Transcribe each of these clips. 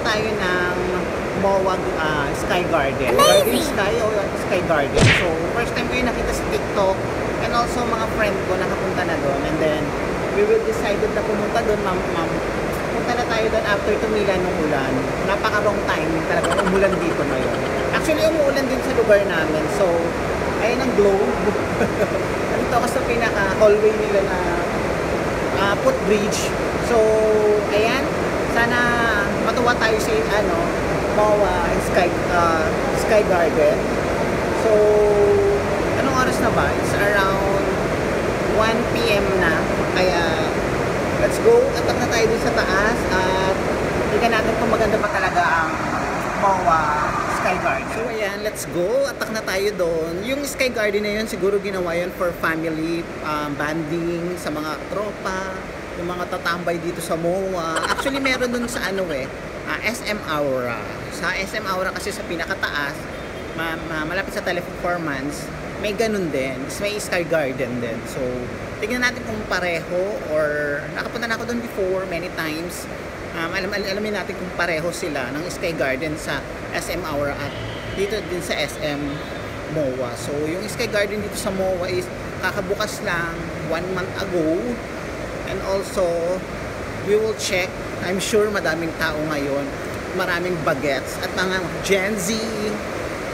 tayo ng MOA Sky Garden. Garden Sky o Sky Garden. So, first time ko yung nakita sa TikTok and also mga friend ko nakapunta na doon. And then, we will decided na pumunta doon, punta na tayo doon after tumilan ng ulan. Napaka-wrong timing talaga. Umulan dito ngayon. Actually, umuulan din sa lugar namin. So, ayun ang globe. Nandito ako sa pinaka-hallway nila na footbridge. So, ayan. Sana matuwa tayo sa MOA Sky Garden. So, anong oras na ba? It's around 1 PM na. Kaya, let's go. Atak na tayo dun sa taas at tingnan natin kung maganda pa talaga ang MOA Sky Garden. So, ayan. Let's go. Atak na tayo doon. Yung Sky Garden na yun, siguro ginawa yun for family banding sa mga tropa, yung mga tatambay dito sa MOA. Actually, meron dun sa SM Aura. Sa SM Aura kasi sa pinakataas, malapit sa Teleperformance, may ganun din. May Sky Garden din. So, tignan natin kung pareho or nakapunta na ako doon before many times. Alamin natin kung pareho sila ng Sky Garden sa SM Aura at dito din sa SM MOA. So, yung Sky Garden dito sa MOA is kakabukas lang 1 month ago. And also, we will check. I'm sure madaming tao ngayon. Maraming bagets at mga Gen Z.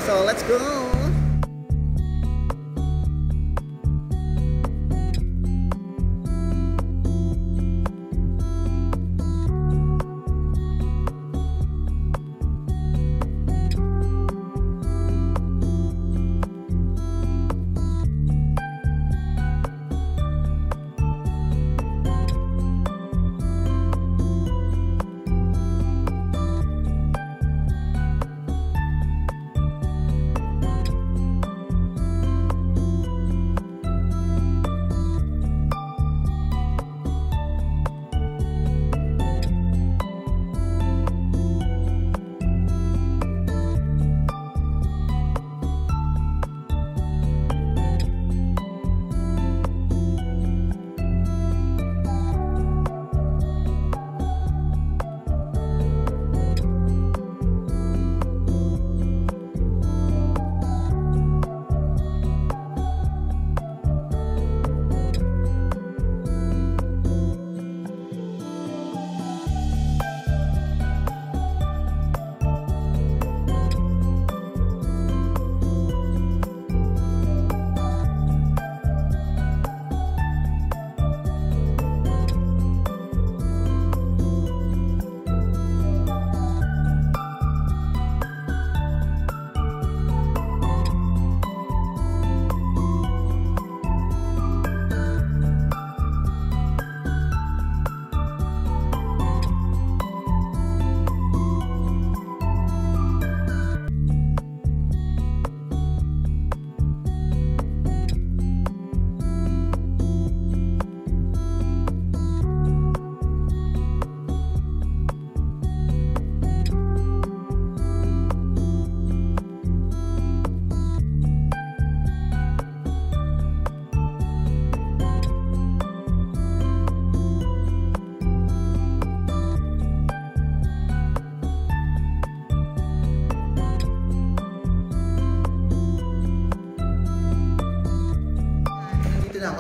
So, let's go!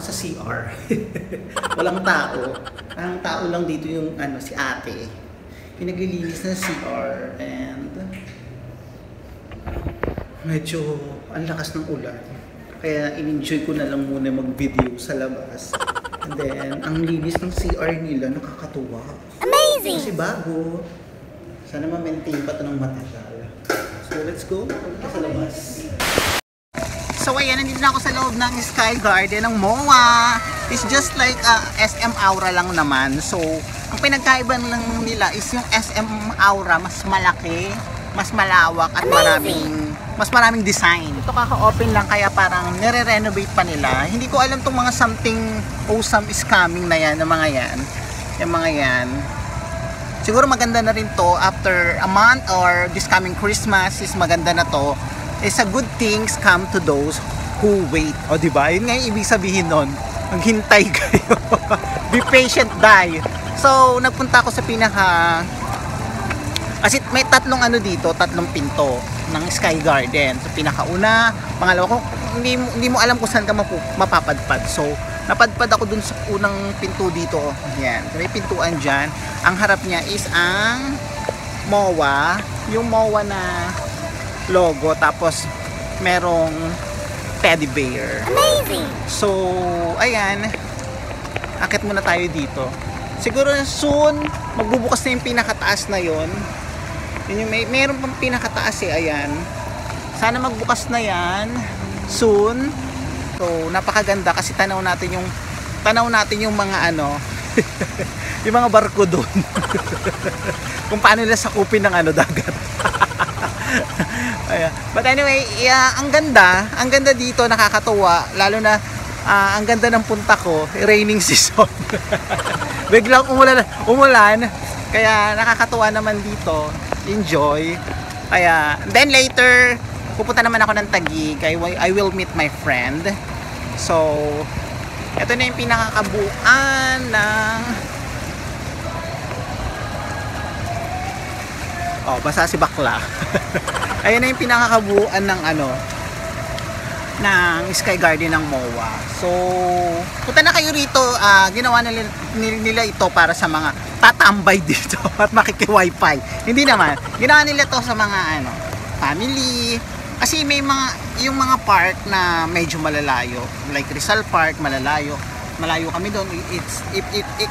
Sa CR. Walang tao. Ang tao lang dito yung si ate. Yung naglilinis ng CR and medyo ang lakas ng ulan. Kaya in-enjoy ko na lang muna mag-video sa labas. And then, ang linis ng CR nila nakakatuwa. Amazing! Kasi bago. Sana ma-maintain pa ito ng matagal. So, let's go. Punta sa labas. So ayan, nandito na ako sa loob ng Sky Garden ng MOA. It's just like SM Aura lang naman. So, ang pinagkaiba lang nila is yung SM Aura mas malaki, mas malawak at mas maraming design. Ito kaka-open lang kaya parang nire-renovate pa nila. Hindi ko alam tong mga something awesome is coming na yan, ng mga yan. Yung mga yan. Siguro maganda na rin to after a month or this coming Christmas is maganda na to. It's a good things come to those who wait. O diba? Yun nga yung ibig sabihin nun. Maghintay kayo. Be patient, die. So, nagpunta ako sa Kasi may tatlong ano dito, tatlong pinto ng Sky Garden. So pinakauna, pangalawa ko, hindi mo alam kung saan ka mapapadpad. So napadpad ako dun sa unang pinto dito. Yan, may pintuan dyan. Ang harap niya is ang MOA, yung MOA na logo, tapos merong teddy bear. Amazing! So ayan, akit muna tayo dito. Siguro soon magbubukas na yung pinakataas na yon. Yun yung meron pang pinakataas eh, ayan. Sana magbukas na yan soon. So napakaganda kasi tanaw natin yung mga ano yung mga barko doon. Kung paano nila sakupin ng ano dagat. Ayan. But anyway, ang ganda dito, nakakatuwa, lalo na ang ganda ng punta ko, raining season. Biglang umulan, kaya nakakatuwa naman dito. Enjoy. Kaya then later pupunta naman ako ng Taguig. I will meet my friend. So ito na yung pinakakabuuan ng basa si bakla. Ayun na yung pinakakabuuan ng ng Sky Garden ng MOA. So punta na kayo rito. Ginawa nila ito para sa mga tatambay dito at makiki-wifi. Hindi naman. Ginawa nila to sa mga family. Kasi may yung mga park na medyo malalayo, like Rizal Park, malayo kami doon.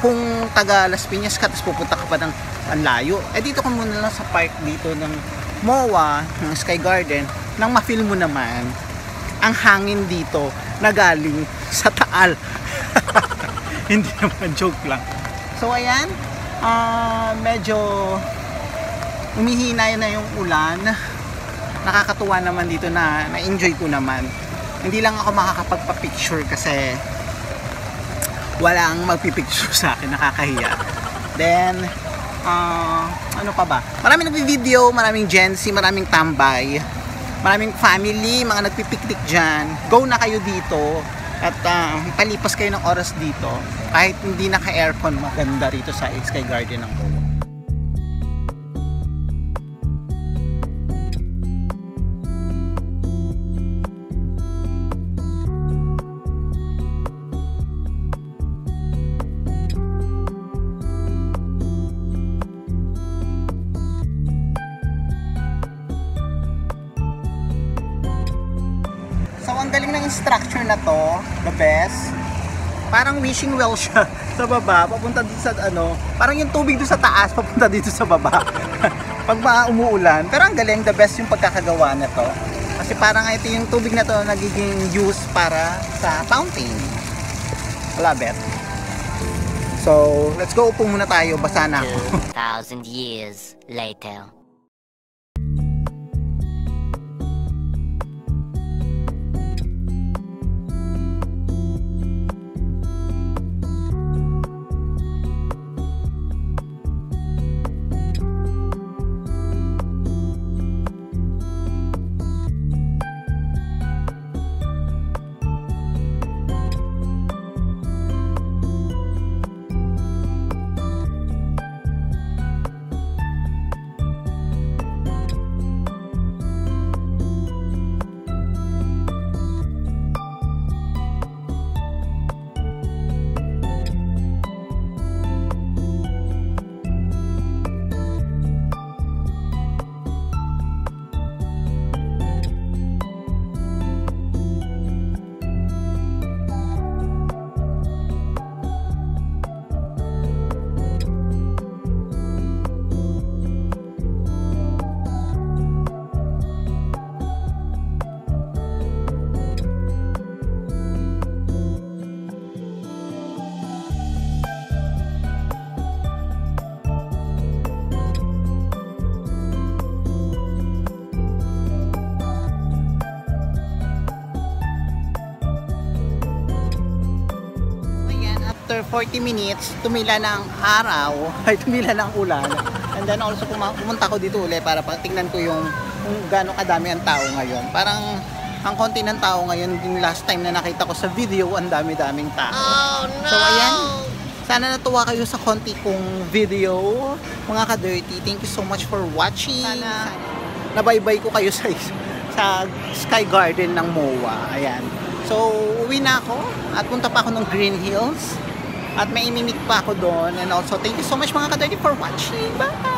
Kung taga Las Piñas ka, tapos pupunta ka pa ng layo, dito ka muna lang sa park dito ng MOA, ng Sky Garden, nang ma-feel mo naman ang hangin dito na galing sa Taal. Hindi naman, joke lang. So ayan, medyo umihina na yung ulan. Nakakatuwa naman dito, na-enjoy ko naman. Hindi lang ako makakapagpa-picture kasi walang magpipicture sa akin, nakakahiya. Then ano pa ba? Maraming nagvi-video, maraming Gen Z, maraming tambay, maraming family, mga nagpipiknik dyan. Go na kayo dito at palipas kayo ng oras dito. Kahit hindi naka-aircon, maganda rito sa Sky Garden ng MOA. So ang galing ng structure na to, the best. Parang wishing well siya sa baba, papunta dito sa parang yung tubig doon sa taas, papunta dito sa baba. Pag umuulan. Pero ang galing, the best yung pagkakagawa na to. Kasi parang ito yung tubig na to nagiging use para sa fountain. Love it. So, let's go, upo muna tayo, basa na ako. 2,000 years later. After 40 minutes, tumila ng araw, ay tumila ng ulan. And then also pumunta ko dito ulit para tingnan ko yung gaano kadami ang tao ngayon. Parang ang konti ng tao ngayon, yung last time na nakita ko sa video, ang dami-daming tao. Oh, no! So ayan, Sana natuwa kayo sa konti kong video, mga ka-dirty. Thank you so much for watching. Sana nabaybay ko kayo sa Sky Garden ng MOA. Ayan. So, uwi na ako at punta pa ako ng Green Hills. At may imimik pa ako doon. And also, thank you so much mga ka-dirty for watching. Bye!